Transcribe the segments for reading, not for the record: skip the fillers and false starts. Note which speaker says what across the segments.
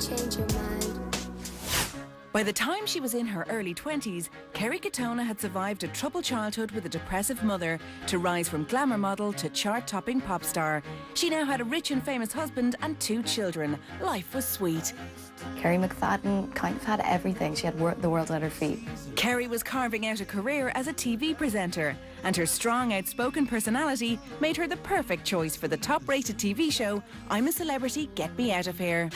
Speaker 1: change your mind.
Speaker 2: By the time she was in her early 20s, Kerry Katona had survived a troubled childhood with a depressive mother to rise from glamour model to chart-topping pop star. She now had a rich and famous husband and 2 children. Life was sweet.
Speaker 3: Kerry McFadden kind of had everything. She had the world at her feet.
Speaker 2: Kerry was carving out a career as a TV presenter, and her strong, outspoken personality made her the perfect choice for the top-rated TV show, I'm a Celebrity, Get Me Out of Here.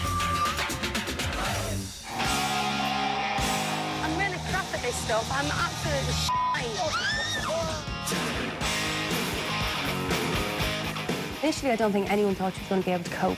Speaker 4: I'm really crap at this stuff. I'm absolutely shite.
Speaker 3: Initially, I don't think anyone thought she was going to be able to cope.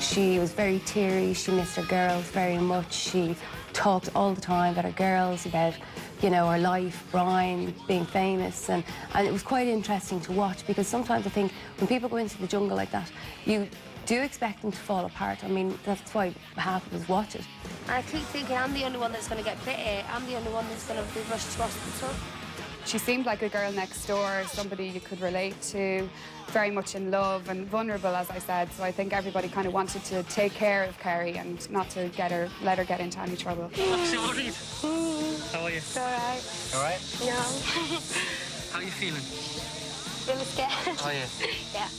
Speaker 3: She was very teary, she missed her girls very much. She talked all the time about her girls, about, you know, her life, Brian, being famous, and it was quite interesting to watch, because sometimes I think when people go into the jungle like that, you do expect them to fall apart. I mean, that's why half of us watch it.
Speaker 4: And I keep thinking I'm the only one that's going to get bitten. I'm the only one that's going to be rushed to hospital.
Speaker 5: She seemed like a girl next door, somebody you could relate to, very much in love and vulnerable, as I said. So I think everybody kind of wanted to take care of Kerry and not to let her get into any trouble.
Speaker 6: I'm so worried. How are you?
Speaker 4: It's all right.
Speaker 6: All right?
Speaker 4: No.
Speaker 6: How are you feeling?
Speaker 4: Really scared.
Speaker 6: Oh, yeah.
Speaker 4: Yeah.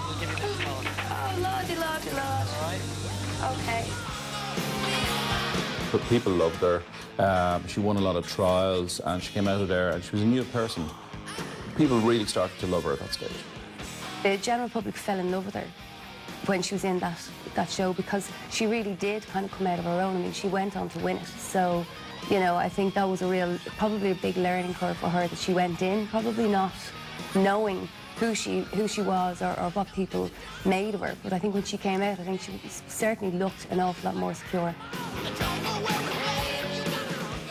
Speaker 6: We'll give you this call.
Speaker 4: Oh, lordy, lordy, lord.
Speaker 6: All right?
Speaker 4: Okay.
Speaker 7: But people loved her. She won a lot of trials, and she came out of there and she was a new person. People really started to love her at that stage.
Speaker 3: The general public fell in love with her when she was in that show, because she really did kind of come out of her own. I mean, she went on to win it. So, you know, I think that was probably a big learning curve for her, that she went in probably not knowing who she was or what people made of her. But I think when she came out, I think she certainly looked an awful lot more secure.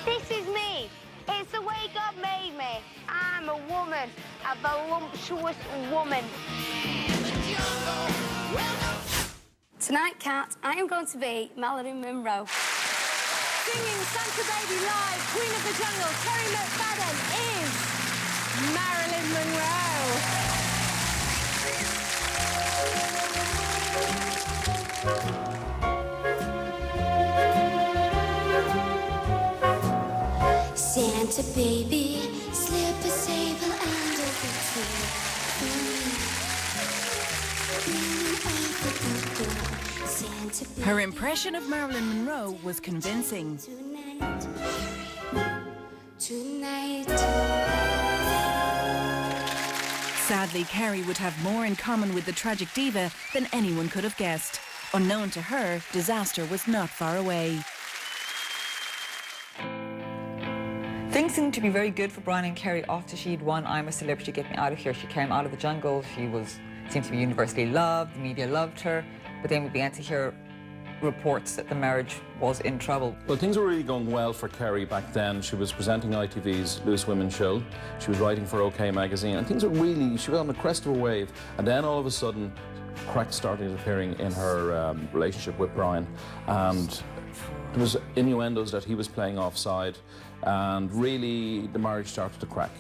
Speaker 4: This is me. It's the way God made me. I'm a woman, a voluptuous woman.
Speaker 1: Tonight, Kat, I am going to be Marilyn Monroe.
Speaker 8: Singing Santa Baby live, Queen of the Jungle, Kerry McFadden is Marilyn Monroe.
Speaker 1: Santa baby, slip a sable under the tree. Santa baby.
Speaker 2: Her impression of Marilyn Monroe was convincing.
Speaker 1: Tonight.
Speaker 2: Sadly, Kerry would have more in common with the tragic diva than anyone could have guessed. Unknown to her, disaster was not far away.
Speaker 9: Things seemed to be very good for Brian and Kerry after she'd won I'm a Celebrity, Get Me Out of Here. She came out of the jungle. She seemed to be universally loved. The media loved her. But then we began to hear reports that the marriage was in trouble.
Speaker 7: Well, things were really going well for Kerry back then. She was presenting ITV's Loose Women show. She was writing for OK magazine, and things were really, she was on the crest of a wave. And then all of a sudden, cracks started appearing in her relationship with Brian. And there was innuendos that he was playing offside, and really the marriage started to crack.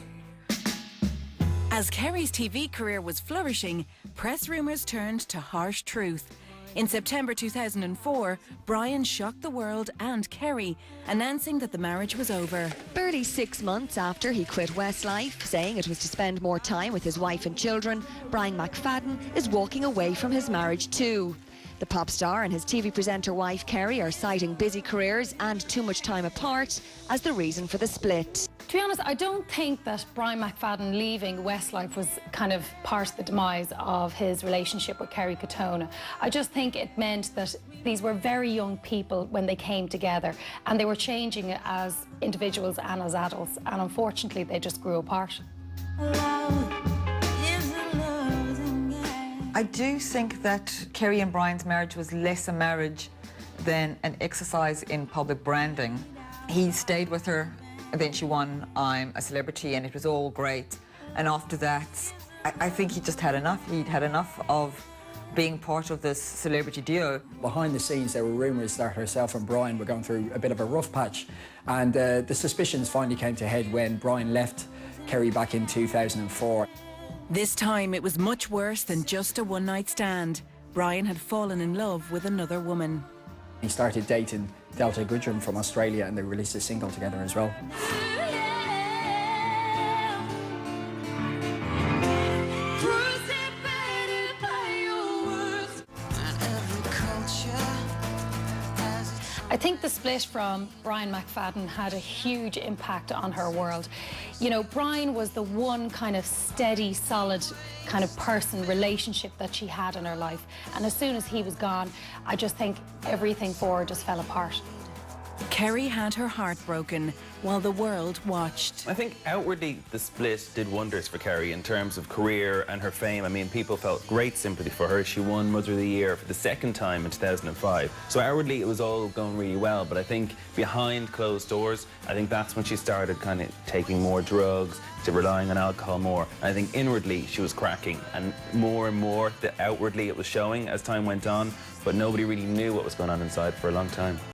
Speaker 2: As Kerry's TV career was flourishing, press rumours turned to harsh truth. In September 2004, Brian shocked the world and Kerry, announcing that the marriage was over.
Speaker 8: Barely 6 months after he quit Westlife, saying it was to spend more time with his wife and children, Brian McFadden is walking away from his marriage too. The pop star and his TV presenter wife Kerry are citing busy careers and too much time apart as the reason for the split.
Speaker 10: To be honest, I don't think that Brian McFadden leaving Westlife was kind of part of the demise of his relationship with Kerry Katona. I just think it meant that these were very young people when they came together, and they were changing as individuals and as adults, and unfortunately they just grew apart.
Speaker 9: I do think that Kerry and Brian's marriage was less a marriage than an exercise in public branding. He stayed with her, and then she won I'm a Celebrity, and it was all great. And after that, I think he just had enough. He'd had enough of being part of this celebrity duo.
Speaker 11: Behind the scenes, there were rumours that herself and Brian were going through a bit of a rough patch, and the suspicions finally came to head when Brian left Kerry back in 2004.
Speaker 2: This time it was much worse than just a one-night stand. Brian had fallen in love with another woman.
Speaker 11: He started dating Delta Goodrem from Australia and they released a single together as well.
Speaker 10: I think the split from Brian McFadden had a huge impact on her world. You know, Brian was the one kind of steady, solid kind of person, relationship that she had in her life. And as soon as he was gone, I just think everything for her just fell apart.
Speaker 2: Kerry had her heart broken while the world watched.
Speaker 12: I think outwardly the split did wonders for Kerry in terms of career and her fame. I mean, people felt great sympathy for her. She won Mother of the Year for the second time in 2005. So outwardly it was all going really well, but I think behind closed doors, I think that's when she started kind of taking more drugs, to relying on alcohol more. I think inwardly she was cracking, and more that outwardly it was showing as time went on, but nobody really knew what was going on inside for a long time.